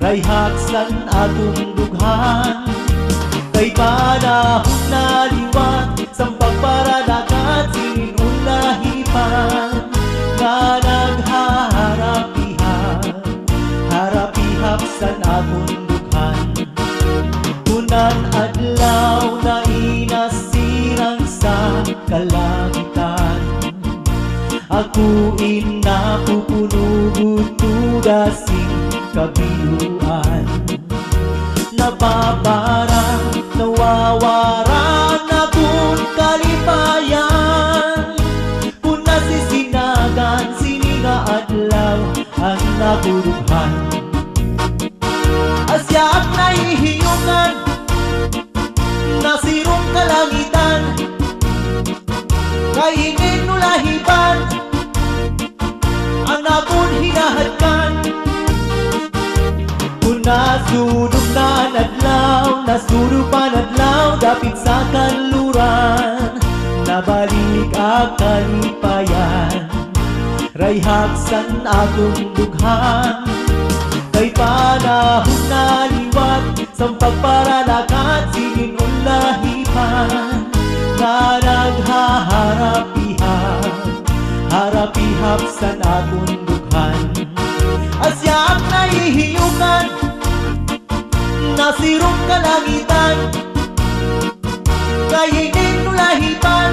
rayhaksan atong dughan. Kay panahon na liwat sa pagparadagat sininong lahipan nga nagharap-ihap sa atong dughan. Tunan adlaw na inasirang sa kalangitan, ako inapupunugutugasing kabiluan. Nababarang nawawara na kung kalipayan, kung nasisinagan sininga adlaw ang napurughan. Asyaak nahihiyungan nasirong kalangitan, kainin nulahiban ang nakon hinahadkan. Kung nasunod na nadlaw, nasunod pa nadlaw, dapit sa kanluran, nabalik ang kalipayan, rayhaksan atong dughan. Kay panahon na liwat sa pagparalakat sininong lahipan nga naghaharap-ihap sa atong dughan. Asyaak nahihiyungan nasirong kalangitan, kainin nulahipan